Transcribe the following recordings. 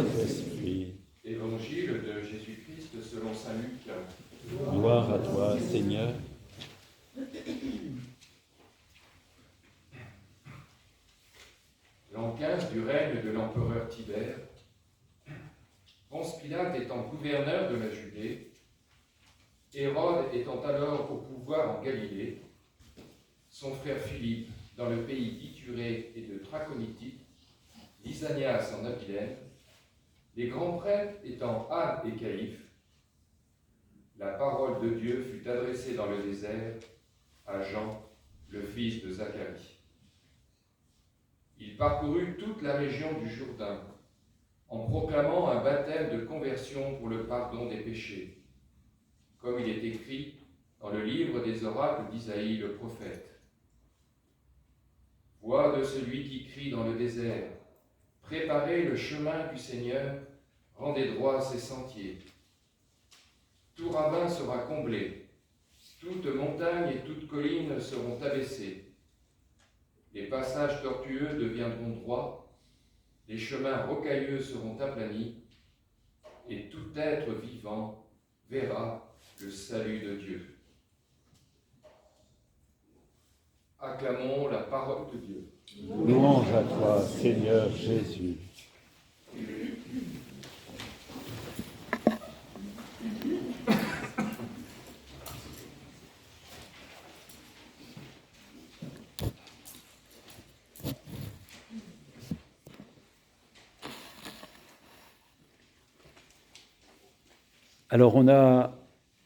votre esprit. Évangile de Jésus-Christ selon saint Luc. Gloire à toi, Seigneur. L'an 15 du règne de l'empereur Tibère, Ponce Pilate étant gouverneur de la Judée, Hérode étant alors au pouvoir en Galilée, son frère Philippe dans le pays d'Ithurée et de Trachonitie, Lysanias en Abilène, les grands prêtres étant Anne et Caïphe, la parole de Dieu fut adressée dans le désert à Jean, le fils de Zacharie. Il parcourut toute la région du Jourdain, en proclamant un baptême de conversion pour le pardon des péchés, comme il est écrit dans le livre des oracles d'Isaïe le prophète. Voix de celui qui crie dans le désert, préparez le chemin du Seigneur, rendez droit ses sentiers. Tout ravin sera comblé, toute montagne et toute colline seront abaissées. Les passages tortueux deviendront droits, les chemins rocailleux seront aplanis, et tout être vivant verra le salut de Dieu. Acclamons la parole de Dieu. Louange à toi, Seigneur Jésus. Alors on a,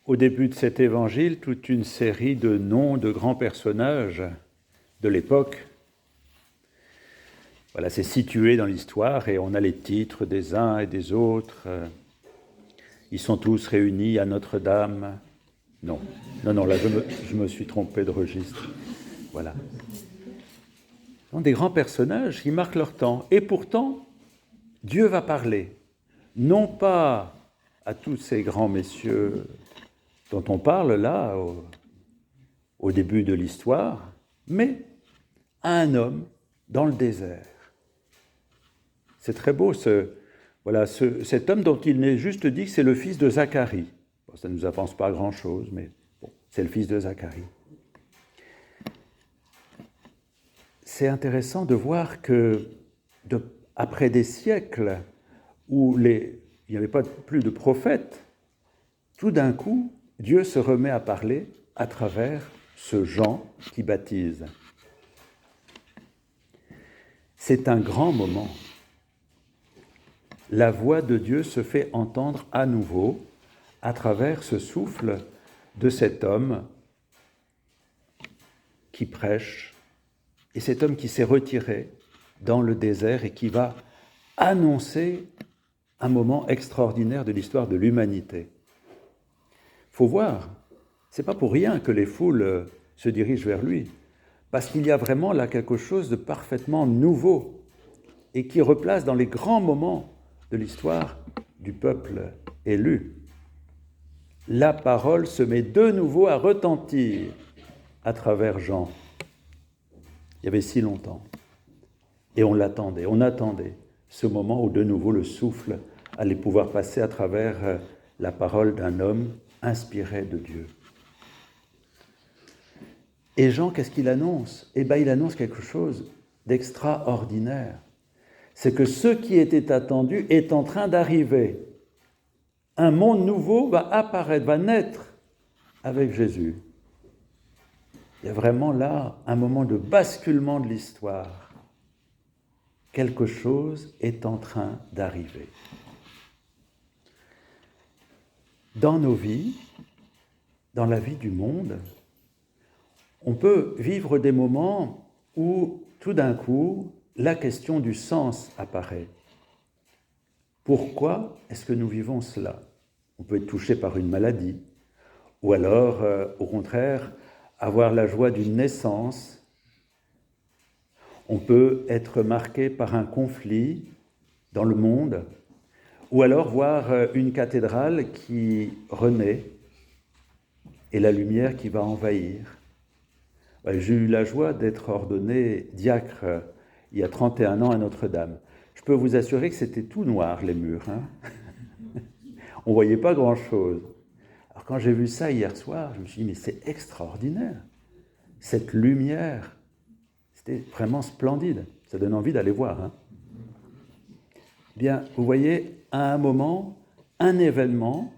au début de cet évangile, toute une série de noms de grands personnages de l'époque. Voilà, c'est situé dans l'histoire et on a les titres des uns et des autres. Ils sont tous réunis à Notre-Dame. Non, là je me suis trompé de registre. Voilà. Donc, des grands personnages qui marquent leur temps. Et pourtant, Dieu va parler. Non pas à tous ces grands messieurs dont on parle là, au début de l'histoire, mais à un homme dans le désert. C'est très beau, cet homme dont il n'est juste dit que c'est le fils de Zacharie. Bon, ça ne nous avance pas grand-chose, mais bon, c'est le fils de Zacharie. C'est intéressant de voir que, après des siècles où il n'y avait pas plus de prophètes, tout d'un coup, Dieu se remet à parler à travers ce Jean qui baptise. C'est un grand moment. La voix de Dieu se fait entendre à nouveau à travers ce souffle de cet homme qui prêche, et cet homme qui s'est retiré dans le désert et qui va annoncer un moment extraordinaire de l'histoire de l'humanité. Il faut voir, ce n'est pas pour rien que les foules se dirigent vers lui, parce qu'il y a vraiment là quelque chose de parfaitement nouveau et qui replace dans les grands moments de l'histoire du peuple élu. La parole se met de nouveau à retentir à travers Jean. Il y avait si longtemps. Et on l'attendait, on attendait ce moment où de nouveau le souffle allait pouvoir passer à travers la parole d'un homme inspiré de Dieu. Et Jean, qu'est-ce qu'il annonce ? Eh bien, il annonce quelque chose d'extraordinaire. C'est que ce qui était attendu est en train d'arriver. Un monde nouveau va apparaître, va naître avec Jésus. Il y a vraiment là un moment de basculement de l'histoire. Quelque chose est en train d'arriver. Dans nos vies, dans la vie du monde, on peut vivre des moments où, tout d'un coup, la question du sens apparaît. Pourquoi est-ce que nous vivons cela ? On peut être touché par une maladie, ou alors, au contraire, avoir la joie d'une naissance. On peut être marqué par un conflit dans le monde, ou alors voir une cathédrale qui renaît et la lumière qui va envahir. J'ai eu la joie d'être ordonné diacre il y a 31 ans à Notre-Dame. Je peux vous assurer que c'était tout noir, les murs. Hein. On ne voyait pas grand-chose. Alors quand j'ai vu ça hier soir, je me suis dit, mais c'est extraordinaire. Cette lumière, c'était vraiment splendide. Ça donne envie d'aller voir. Hein. Bien, vous voyez, à un moment, un événement,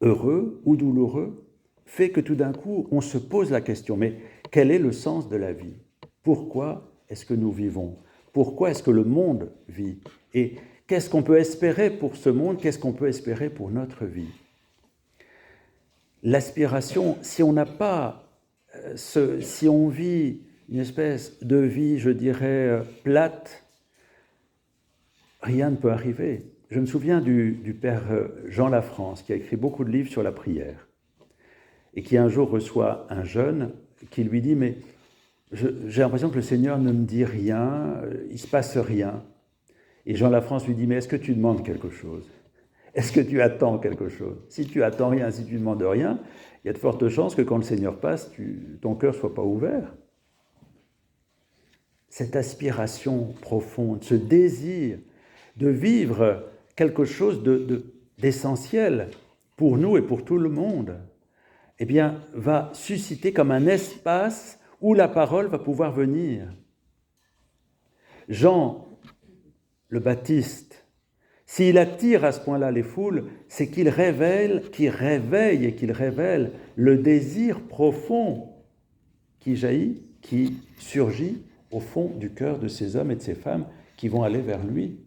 heureux ou douloureux, fait que tout d'un coup, on se pose la question, mais quel est le sens de la vie? Pourquoi est-ce que nous vivons? Pourquoi est-ce que le monde vit? Et qu'est-ce qu'on peut espérer pour ce monde? Qu'est-ce qu'on peut espérer pour notre vie? L'aspiration, si on n'a pas, si on vit une espèce de vie, je dirais, plate, rien ne peut arriver. Je me souviens du père Jean Lafrance, qui a écrit beaucoup de livres sur la prière, et qui un jour reçoit un jeune qui lui dit « Mais j'ai l'impression que le Seigneur ne me dit rien, il ne se passe rien. » Et Jean Lafrance lui dit « Mais est-ce que tu demandes quelque chose? Est-ce que tu attends quelque chose? Si tu attends rien, si tu ne demandes rien, il y a de fortes chances que quand le Seigneur passe, ton cœur ne soit pas ouvert. » Cette aspiration profonde, ce désir de vivre quelque chose d'essentiel pour nous et pour tout le monde, eh bien, va susciter comme un espace où la parole va pouvoir venir. Jean le Baptiste, s'il attire à ce point-là les foules, c'est qu'il réveille le désir profond qui jaillit, qui surgit au fond du cœur de ces hommes et de ces femmes qui vont aller vers lui.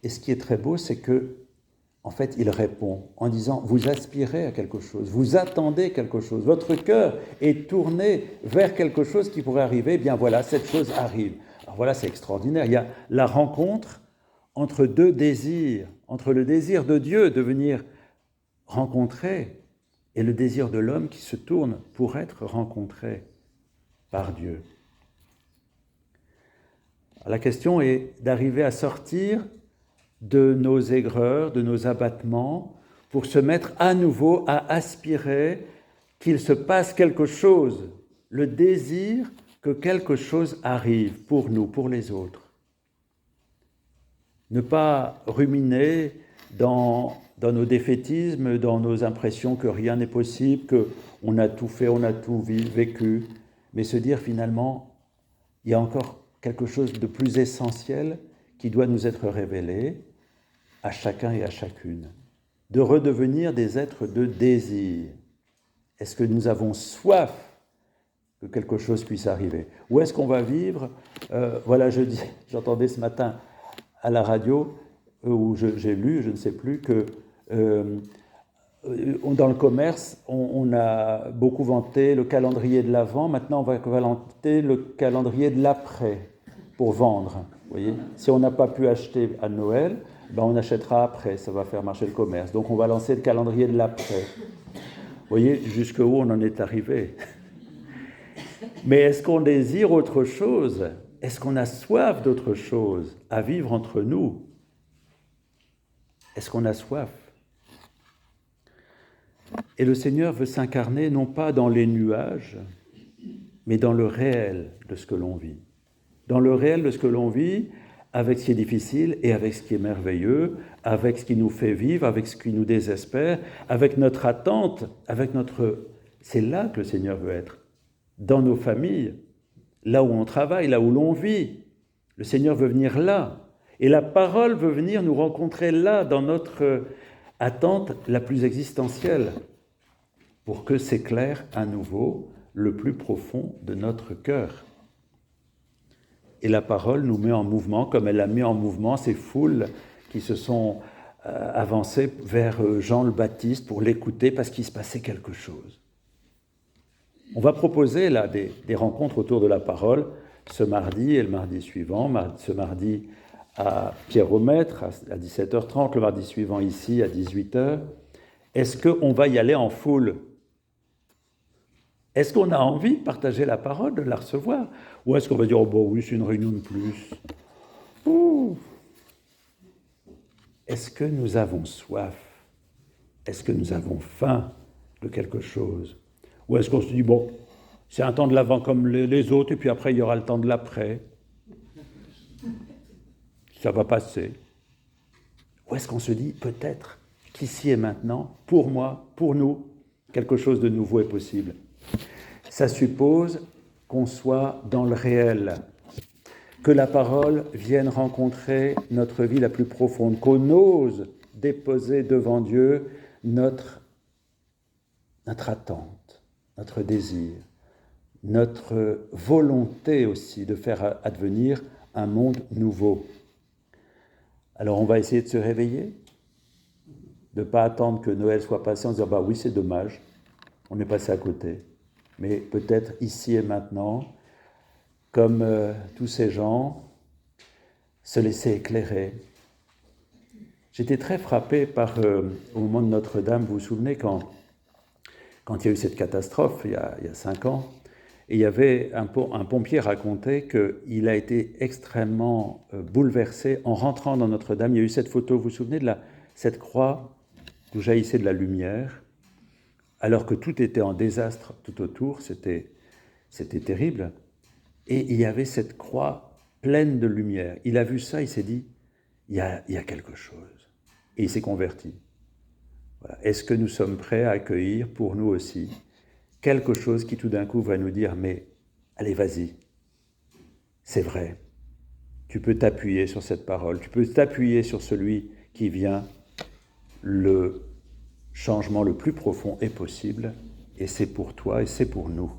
Et ce qui est très beau, c'est que, en fait, il répond en disant « Vous aspirez à quelque chose, vous attendez quelque chose, votre cœur est tourné vers quelque chose qui pourrait arriver, eh bien voilà, cette chose arrive. » Alors voilà, c'est extraordinaire. Il y a la rencontre entre deux désirs, entre le désir de Dieu de venir rencontrer et le désir de l'homme qui se tourne pour être rencontré par Dieu. Alors, la question est d'arriver à sortir de nos aigreurs, de nos abattements, pour se mettre à nouveau à aspirer qu'il se passe quelque chose, le désir que quelque chose arrive pour nous, pour les autres. Ne pas ruminer dans nos défaitismes, dans nos impressions que rien n'est possible, qu'on a tout fait, on a tout vécu, mais se dire finalement, il y a encore quelque chose de plus essentiel qui doit nous être révélé à chacun et à chacune, de redevenir des êtres de désir. Est-ce que nous avons soif que quelque chose puisse arriver? Ou est-ce qu'on va vivre, j'entendais ce matin à la radio, où j'ai lu, je ne sais plus, que dans le commerce, on a beaucoup vanté le calendrier de l'Avent, maintenant on va vanter le calendrier de l'après pour vendre. Vous voyez, si on n'a pas pu acheter à Noël, ben on achètera après, ça va faire marcher le commerce. Donc on va lancer le calendrier de l'après. Vous voyez jusqu'où on en est arrivé. Mais est-ce qu'on désire autre chose? Est-ce qu'on a soif d'autre chose à vivre entre nous? Est-ce qu'on a soif? Et le Seigneur veut s'incarner non pas dans les nuages, mais dans le réel de ce que l'on vit. Dans le réel de ce que l'on vit, avec ce qui est difficile et avec ce qui est merveilleux, avec ce qui nous fait vivre, avec ce qui nous désespère, avec notre attente, C'est là que le Seigneur veut être. Dans nos familles, là où on travaille, là où l'on vit. Le Seigneur veut venir là. Et la parole veut venir nous rencontrer là, dans notre attente la plus existentielle, pour que s'éclaire à nouveau le plus profond de notre cœur. Et la parole nous met en mouvement, comme elle a mis en mouvement ces foules qui se sont avancées vers Jean le Baptiste pour l'écouter parce qu'il se passait quelque chose. On va proposer là des rencontres autour de la parole ce mardi et le mardi suivant. Ce mardi à Pierre-au-Maître à 17h30, le mardi suivant ici à 18h. Est-ce qu'on va y aller en foule? Est-ce qu'on a envie de partager la parole, de la recevoir? Ou est-ce qu'on va dire, oh bon oui, c'est une réunion de plus? Est-ce que nous avons soif? Est-ce que nous avons faim de quelque chose? Ou est-ce qu'on se dit, bon, C'est un temps de l'avant comme les autres, et puis après, il y aura le temps de l'après. Ça va passer. Ou est-ce qu'on se dit, peut-être qu'ici et maintenant, pour moi, pour nous, quelque chose de nouveau est possible? Ça suppose qu'on soit dans le réel, que la parole vienne rencontrer notre vie la plus profonde, qu'on ose déposer devant Dieu notre attente, notre désir, notre volonté aussi de faire advenir un monde nouveau. Alors on va essayer de se réveiller, de ne pas attendre que Noël soit passé en se disant « bah oui, c'est dommage, on est passé à côté ». Mais peut-être ici et maintenant, comme tous ces gens, se laisser éclairer. J'étais très frappé par, au moment de Notre-Dame, vous vous souvenez, quand il y a eu cette catastrophe, il y a 5 ans, et il y avait un pompier racontait qu'il a été extrêmement bouleversé en rentrant dans Notre-Dame. Il y a eu cette photo, vous vous souvenez, de cette croix d'où jaillissait de la lumière, alors que tout était en désastre tout autour, c'était terrible. Et il y avait cette croix pleine de lumière. Il a vu ça, il s'est dit, il y a quelque chose. Et il s'est converti. Voilà. Est-ce que nous sommes prêts à accueillir pour nous aussi quelque chose qui tout d'un coup va nous dire, mais allez, vas-y, c'est vrai, tu peux t'appuyer sur cette parole, tu peux t'appuyer sur celui qui vient, le changement le plus profond est possible, et c'est pour toi et c'est pour nous.